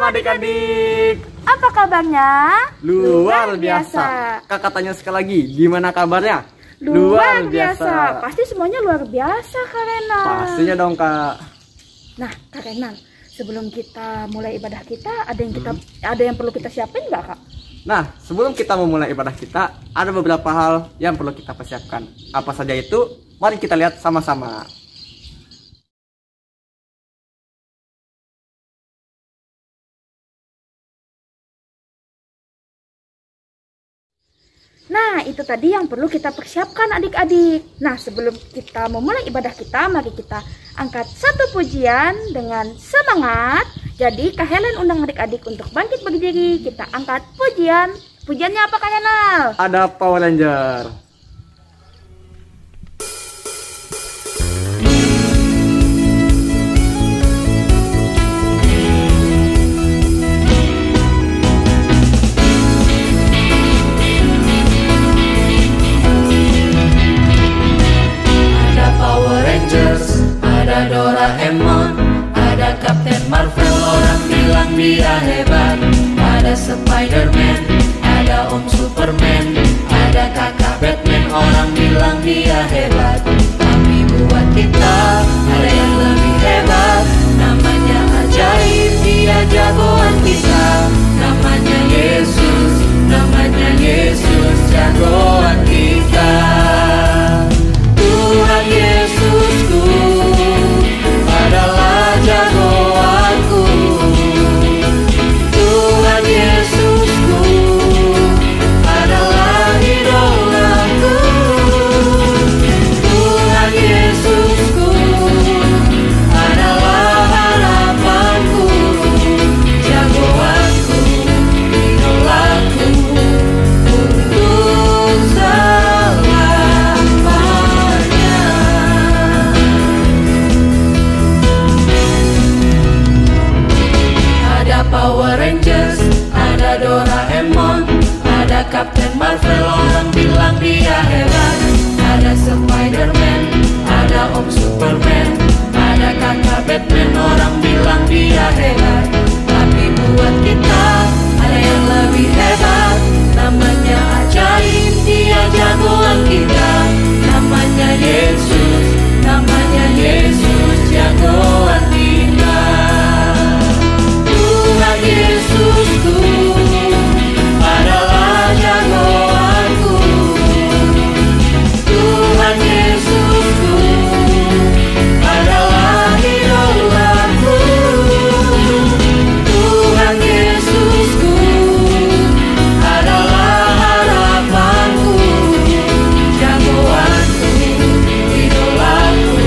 adik-adik. Apa kabarnya? Luar biasa. Kakak tanya sekali lagi, gimana kabarnya? Luar biasa. Pasti semuanya luar biasa, Kak Renal. Pastinya dong, Kak. Nah, Kak Renal, sebelum kita mulai ibadah kita, ada yang perlu kita siapin nggak, Kak? Nah, sebelum kita memulai ibadah kita, ada beberapa hal yang perlu kita persiapkan. Apa saja itu? Mari kita lihat sama-sama. Nah, itu tadi yang perlu kita persiapkan adik-adik. Nah, sebelum kita memulai ibadah kita, mari kita angkat satu pujian dengan semangat. Jadi, Kak Helen undang adik-adik untuk bangkit berdiri. Kita angkat pujian. Pujiannya apa, Kak Henal? Ada Power Ranger. Ada Doraemon, ada Kapten Marvel, orang bilang dia hebat. Ada Spider-Man, ada Om Superman, ada kakak Batman, orang bilang dia hebat. Tapi buat kita ada yang lebih hebat, namanya ajaib, dia jagoan kita. Namanya Yesus, namanya Yesus, jagoan kita. Tuhan Yesusku adalah jagoanku. Tuhan Yesusku adalah idolaku. Tuhan Yesusku adalah harapanku, jagoanku, idolaku untuk selamanya. Ada Power Rangers, ada Doraemon, ada Kapten Marvel, orang bilang dia hebat. Ada Spider-Man, ada Om Superman, ada kakak Batman, orang bilang dia hebat. Tapi buat kita ada yang lebih hebat, namanya ajaib, dia jagoan kita. Namanya Yesus, namanya Yesus, jagoan kita. Tuhan Yesusku adalah jagoanku. Tuhan Yesusku adalah idolaku. Tuhan Yesusku adalah harapanku, jagoanku, idolaku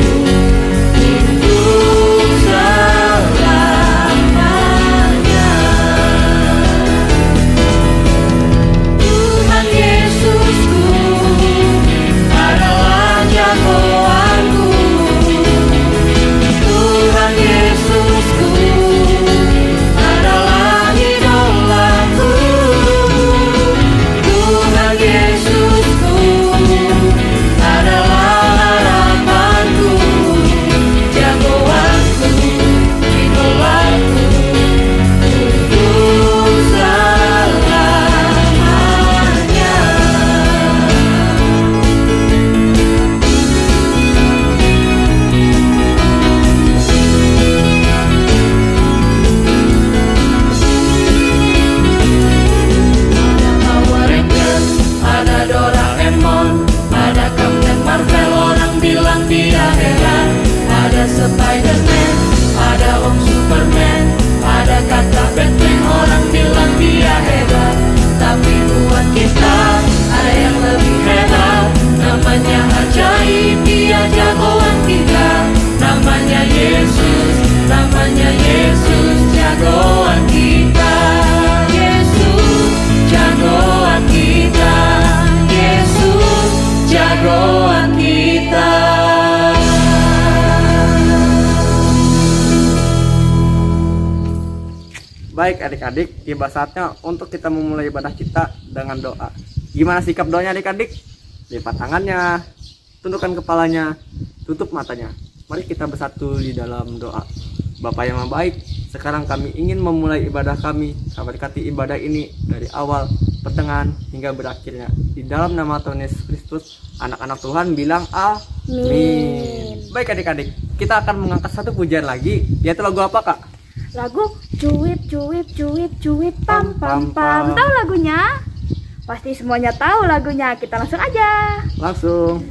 untuk selamanya. Tuhan Yesusku adalah jagoanku. Tuhan Yesusku adalah idolaku. Tuhan Yesusku adalah harapanku, jagoanku, idolaku untuk selamanya. Ada Power Rangers, ada Doraemon, ada Kapten Marvel, orang bilang dia hebat. Ada Spider-Man, ada Om Superman, ada kakak Batman, orang bilang dia hebat. Tapi buat kita ada yang lebih hebat, namanya ajaib, dia jagoan kita. Namanya Yesus, namanya Yesus, jagoan kita. Yesus, jagoan kita. Yesus, jagoan kita. Baik adik-adik, tiba saatnya untuk kita memulai ibadah kita dengan doa. Gimana sikap doanya adik-adik? Lipat tangannya, tundukkan kepalanya, tutup matanya. Mari kita bersatu di dalam doa. Bapak yang Maha Baik, sekarang kami ingin memulai ibadah kami. Kami berkati ibadah ini dari awal, pertengahan, hingga berakhirnya. Di dalam nama Tuhan Yesus Kristus, anak-anak Tuhan bilang amin. Baik adik-adik, kita akan mengangkat satu pujian lagi, yaitu lagu apa Kak? Lagu cuit cuit cuit cuit pam pam pam. Tahu lagunya? Pasti semuanya tahu lagunya. Kita langsung aja. Langsung.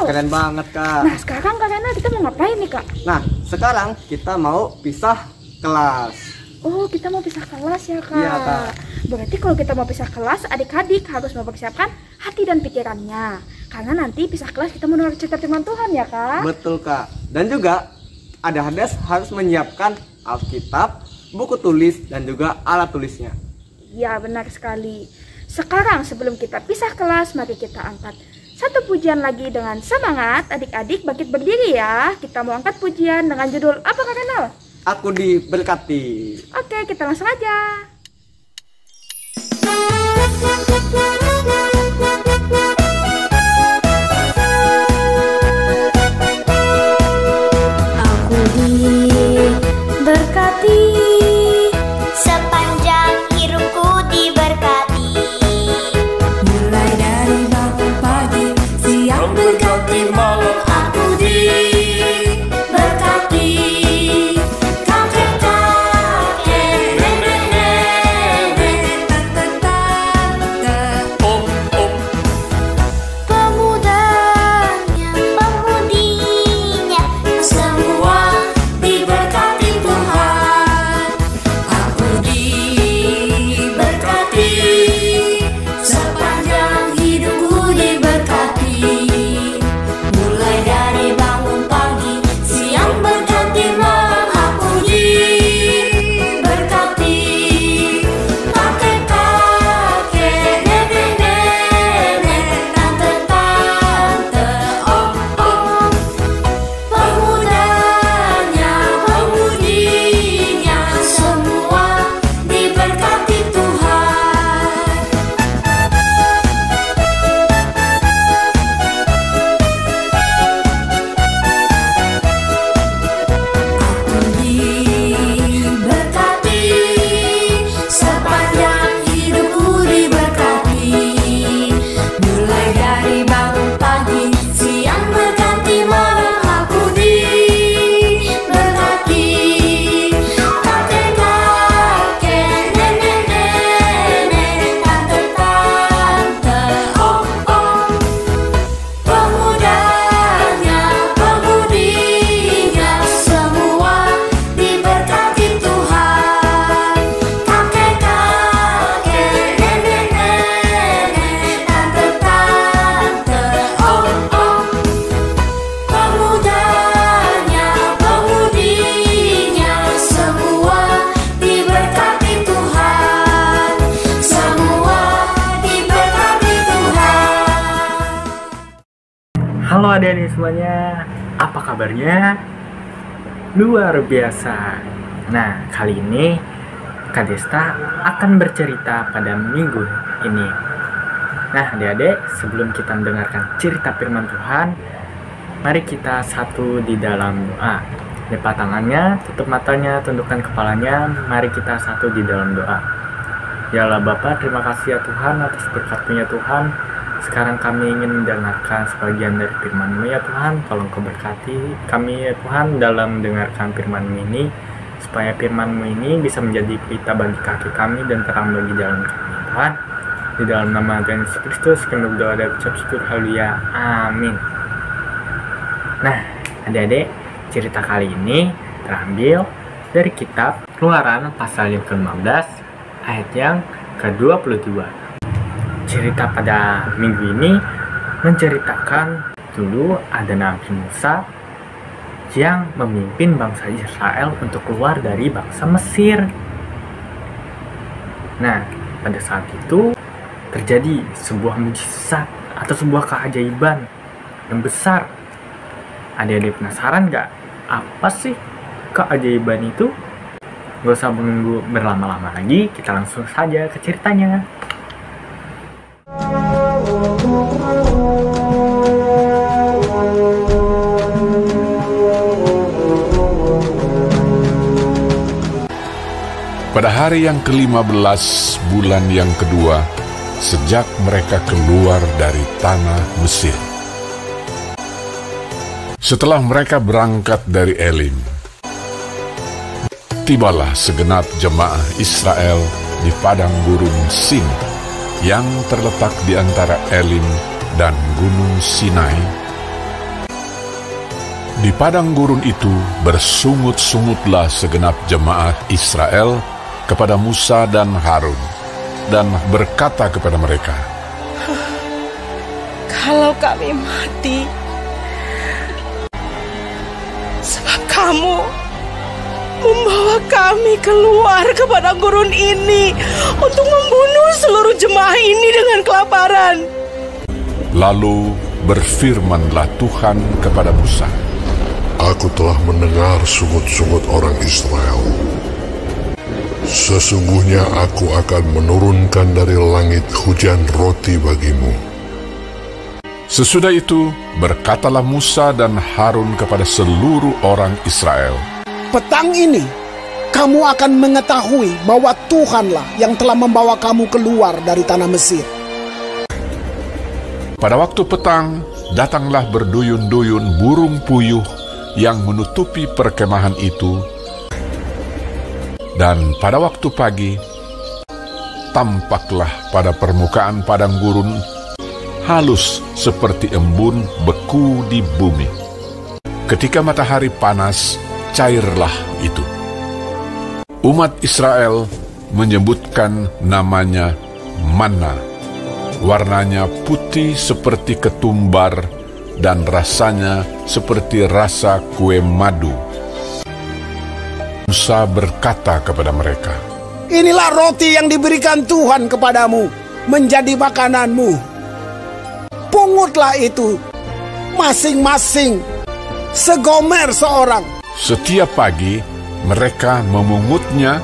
Keren banget Kak. Nah sekarang Kak Rena kita mau ngapain nih Kak? Nah sekarang kita mau pisah kelas. Oh kita mau pisah kelas ya Kak? Iya Kak. Berarti kalau kita mau pisah kelas, adik-adik harus mempersiapkan hati dan pikirannya. Karena nanti pisah kelas kita mendengar cerita firman Tuhan ya Kak? Betul Kak. Dan juga ada Hades harus menyiapkan Alkitab, buku tulis, dan juga alat tulisnya. Ya benar sekali. Sekarang sebelum kita pisah kelas, mari kita angkat satu pujian lagi dengan semangat. Adik-adik bangkit berdiri ya. Kita mau angkat pujian dengan judul apa Kak Renal? Aku diberkati. Oke, kita langsung aja. Aku diberkati, sepanjang hidupku diberkati. Mulai dari bangun pagi, siang berganti malam, aku diberkati. Kakek-kakek, nenek-nenek, Halo adik-adik semuanya, apa kabarnya? Luar biasa. Nah, kali ini Kak Desta akan bercerita pada minggu ini. Nah, adik-adik, sebelum kita mendengarkan cerita firman Tuhan, mari kita satu di dalam doa. Lipat tangannya, tutup matanya, tundukkan kepalanya, mari kita satu di dalam doa. Ya Allah Bapa, terima kasih ya Tuhan atas berkat-Mu ya Tuhan. Sekarang kami ingin mendengarkan sebagian dari firman-Mu ya Tuhan. Tolong Kau berkati kami ya Tuhan dalam mendengarkan firman-Mu ini, supaya firman-Mu ini bisa menjadi pelita bagi kaki kami dan terang bagi jalan kami ya Tuhan. Di dalam nama Tuhan Yesus Kristus kami berdoa dan ucap syukur, haleluya, amin. Nah, adik-adik, cerita kali ini terambil dari kitab Keluaran pasal yang ke-15 ayat yang ke-22. Cerita pada minggu ini menceritakan dulu ada Nabi Musa yang memimpin bangsa Israel untuk keluar dari bangsa Mesir. Nah, pada saat itu terjadi sebuah mukjizat atau sebuah keajaiban yang besar. Adik-adik penasaran gak? Apa sih keajaiban itu? Gak usah menunggu berlama-lama lagi, kita langsung saja ke ceritanya. Pada hari yang ke-15 bulan yang kedua, sejak mereka keluar dari tanah Mesir. Setelah mereka berangkat dari Elim, tibalah segenap jemaah Israel di padang gurun Sin yang terletak di antara Elim dan Gunung Sinai. Di padang gurun itu bersungut-sungutlah segenap jemaah Israel kepada Musa dan Harun, dan berkata kepada mereka, "Kalau kami mati, sebab kamu membawa kami keluar ke padang gurun ini untuk membunuh seluruh jemaah ini dengan kelaparan." Lalu berfirmanlah Tuhan kepada Musa, Aku telah mendengar sungut-sungut orang Israel. Sesungguhnya aku akan menurunkan dari langit hujan roti bagimu. Sesudah itu berkatalah Musa dan Harun kepada seluruh orang Israel, Petang ini, kamu akan mengetahui bahwa Tuhanlah yang telah membawa kamu keluar dari tanah Mesir. Pada waktu petang, datanglah berduyun-duyun burung puyuh yang menutupi perkemahan itu, dan pada waktu pagi, tampaklah pada permukaan padang gurun halus seperti embun beku di bumi. Ketika matahari panas, cairlah itu. Umat Israel menyebutkan namanya manna. Warnanya putih seperti ketumbar dan rasanya seperti rasa kue madu. Musa berkata kepada mereka, Inilah roti yang diberikan Tuhan kepadamu, menjadi makananmu. Pungutlah itu, masing-masing, segomer seorang. Setiap pagi mereka memungutnya,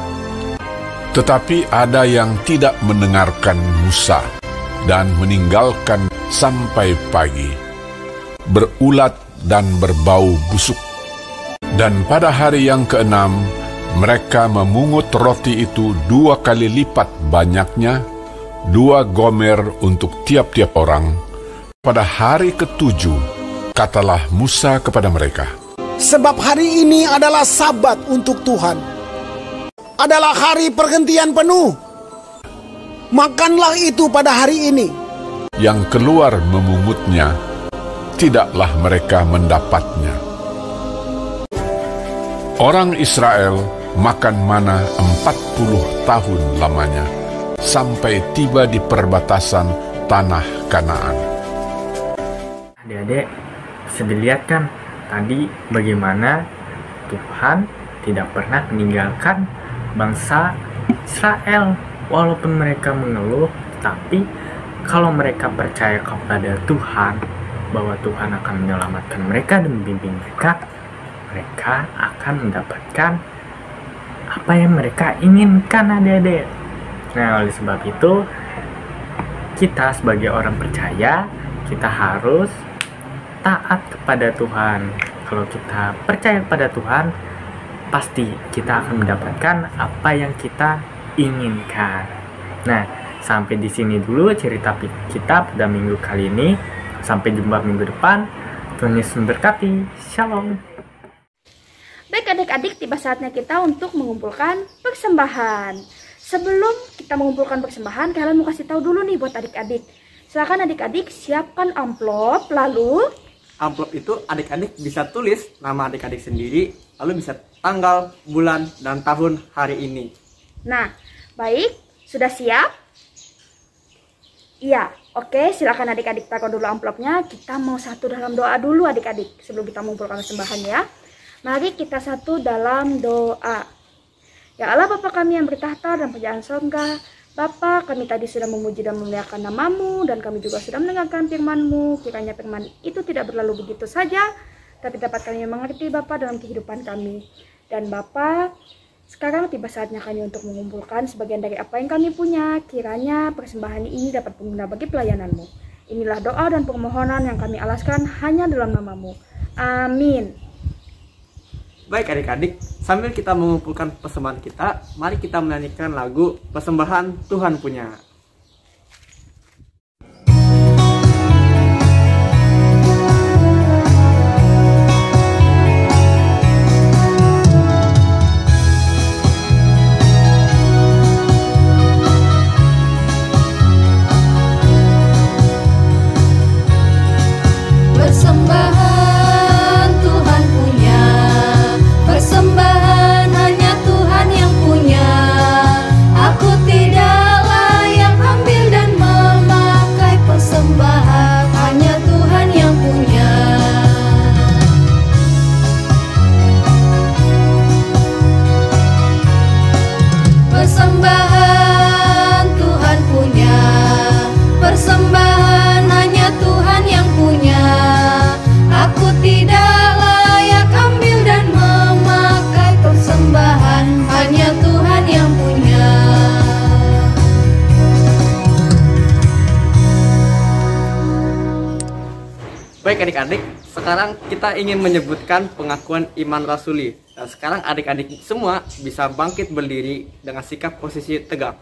tetapi ada yang tidak mendengarkan Musa dan meninggalkan sampai pagi, berulat dan berbau busuk. Dan pada hari yang ke-6, mereka memungut roti itu 2 kali lipat banyaknya, 2 gomer untuk tiap-tiap orang. Pada hari ke-7, katalah Musa kepada mereka, Sebab hari ini adalah Sabat untuk Tuhan, adalah hari pergantian penuh. Makanlah itu pada hari ini. Yang keluar memungutnya, tidaklah mereka mendapatnya. Orang Israel makan mana 40 tahun lamanya, sampai tiba di perbatasan tanah Kanaan. Adik-adik, bisa dilihat kan tadi bagaimana Tuhan tidak pernah meninggalkan bangsa Israel. Walaupun mereka mengeluh, tapi kalau mereka percaya kepada Tuhan, bahwa Tuhan akan menyelamatkan mereka dan membimbing mereka, mereka akan mendapatkan apa yang mereka inginkan, adik-adik. Nah, oleh sebab itu, kita sebagai orang percaya, kita harus taat kepada Tuhan. Kalau kita percaya kepada Tuhan, pasti kita akan mendapatkan apa yang kita inginkan. Nah, sampai di sini dulu cerita kita pada minggu kali ini. Sampai jumpa minggu depan. Tuhan Yesus memberkati. Shalom. Baik adik-adik, tiba saatnya kita untuk mengumpulkan persembahan. Sebelum kita mengumpulkan persembahan, kalian mau kasih tahu dulu nih buat adik-adik. Silakan adik-adik siapkan amplop, lalu Amplop itu adik-adik bisa tulis nama adik-adik sendiri, lalu bisa tanggal, bulan, dan tahun hari ini. Nah, baik, sudah siap? Iya, oke, silakan adik-adik taruh dulu amplopnya. Kita mau satu dalam doa dulu adik-adik sebelum kita mengumpulkan persembahan ya. Mari kita satu dalam doa. Ya Allah Bapa kami yang bertahta dan kerajaan surga, Bapa, kami tadi sudah memuji dan memuliakan nama-Mu, dan kami juga sudah mendengarkan firman-Mu. Kiranya firman itu tidak berlalu begitu saja, tapi dapat kami mengerti Bapa dalam kehidupan kami. Dan Bapa, sekarang tiba saatnya kami untuk mengumpulkan sebagian dari apa yang kami punya. Kiranya persembahan ini dapat berguna bagi pelayanan-Mu. Inilah doa dan permohonan yang kami alaskan hanya dalam nama-Mu. Amin. Baik adik-adik, sambil kita mengumpulkan persembahan kita, mari kita menyanyikan lagu Persembahan Tuhan Punya. Persembahan Tuhan punya, persembahan hanya Tuhan yang punya. Aku tidak layak ambil dan memakai persembahan, hanya Tuhan yang punya. Persembahan Tuhan punya, persembahan hanya Tuhan yang punya. Aku tidak layak ambil dan memakai persembahan, hanya Tuhan yang punya. Baik adik-adik, sekarang kita ingin menyebutkan pengakuan iman rasuli. Dan sekarang adik-adik semua bisa bangkit berdiri dengan sikap posisi tegak.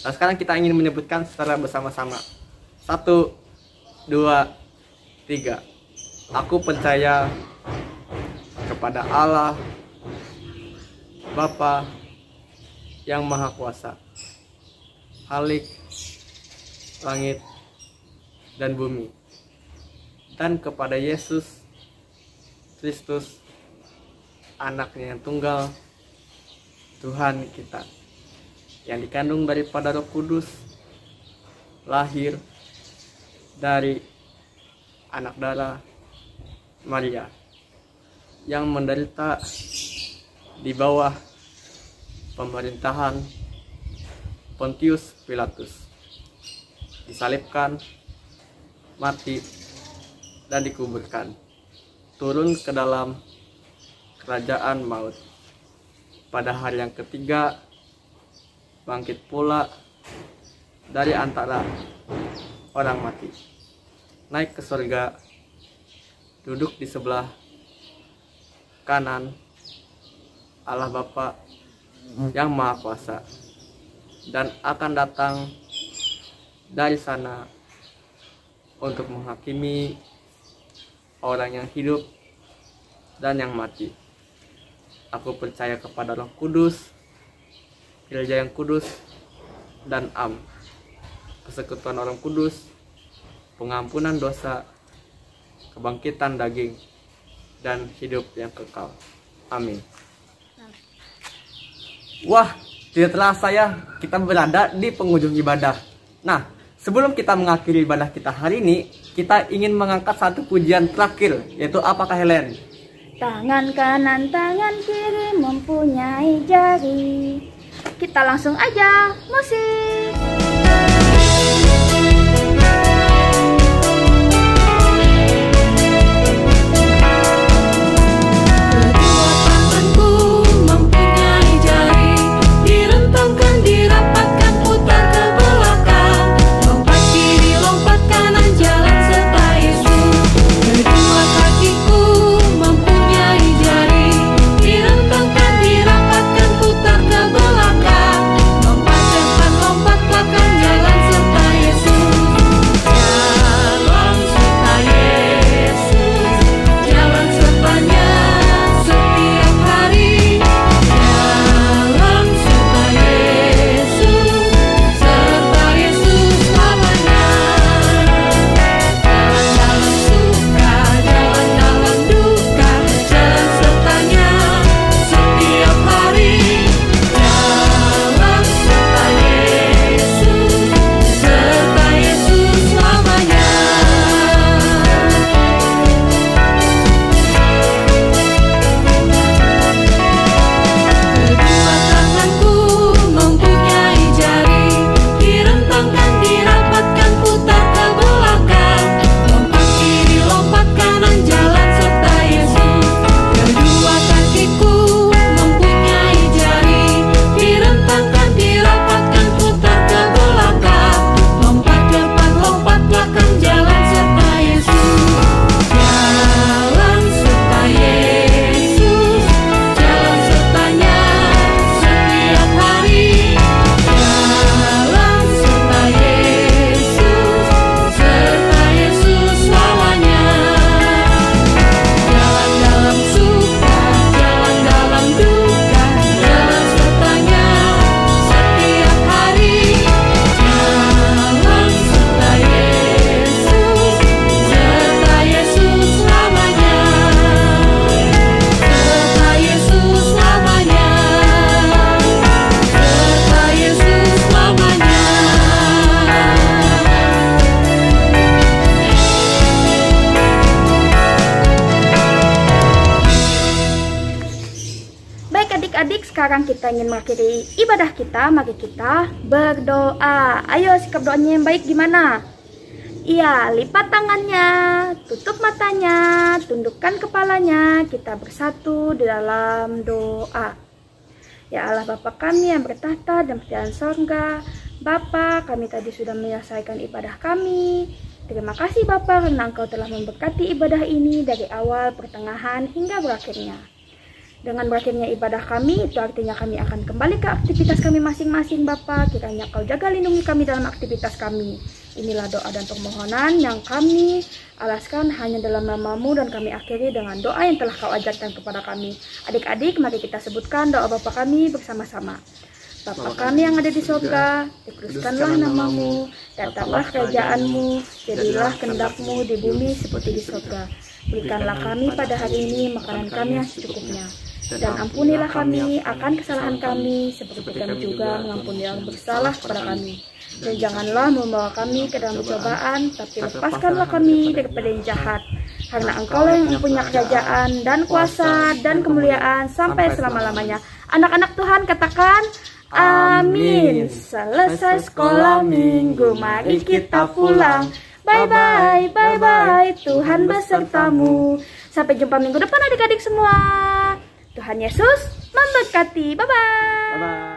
Dan sekarang kita ingin menyebutkan secara bersama-sama. 1, 2, 3. Aku percaya kepada Allah, Bapa yang Maha Kuasa, Khalik langit dan bumi, dan kepada Yesus Kristus, anaknya yang tunggal, Tuhan kita, yang dikandung daripada Roh Kudus, lahir dari anak darah Maria, yang menderita di bawah pemerintahan Pontius Pilatus, disalibkan, mati, dan dikuburkan, turun ke dalam kerajaan maut. Pada hari yang ketiga, bangkit pula dari antara orang mati, naik ke surga, duduk di sebelah kanan Allah Bapa yang Maha Kuasa, dan akan datang dari sana untuk menghakimi orang yang hidup dan yang mati. Aku percaya kepada Roh Kudus, Gereja yang kudus dan am, persekutuan orang kudus, pengampunan dosa, kebangkitan daging, dan hidup yang kekal. Amin. Wah, tidak terasa ya, kita berada di penghujung ibadah. Nah, sebelum kita mengakhiri ibadah kita hari ini, kita ingin mengangkat satu pujian terakhir, yaitu apakah Helen? tangan kanan, tangan kiri mempunyai jari. Kita langsung aja musik. sekarang kita ingin mengakhiri ibadah kita, mari kita berdoa. Ayo, sikap doanya yang baik gimana? Iya, lipat tangannya, tutup matanya, tundukkan kepalanya, kita bersatu di dalam doa. Ya Allah Bapa kami yang bertahta dan berjalan surga, Bapa, kami tadi sudah menyelesaikan ibadah kami. Terima kasih Bapa karena Engkau telah memberkati ibadah ini dari awal, pertengahan, hingga berakhirnya. Dengan berakhirnya ibadah kami, itu artinya kami akan kembali ke aktivitas kami masing-masing Bapa. Kiranya Kau jaga lindungi kami dalam aktivitas kami. Inilah doa dan permohonan yang kami alaskan hanya dalam nama-Mu, dan kami akhiri dengan doa yang telah Kau ajarkan kepada kami. Adik-adik, mari kita sebutkan doa Bapa kami bersama-sama. Bapa kami yang ada di surga, dikuduskanlah nama-Mu, datanglah kerajaan-Mu, jadilah kehendak-Mu di bumi seperti di surga. Berikanlah kami pada hari ini makanan kami yang secukupnya. Dan ampunilah kami akan kesalahan kami, seperti kami juga mengampuni yang bersalah kepada kami. Dan janganlah membawa kami ke dalam pencobaan, tapi lepaskanlah kami daripada yang jahat. Karena Engkaulah yang mempunyai kerajaan dan kuasa dan kemuliaan sampai selama-lamanya. Anak-anak Tuhan katakan, amin. Selesai sekolah minggu, mari kita pulang. Bye-bye, bye-bye, Tuhan besertamu. Sampai jumpa minggu depan adik-adik semua. Tuhan Yesus memberkati. Bye-bye.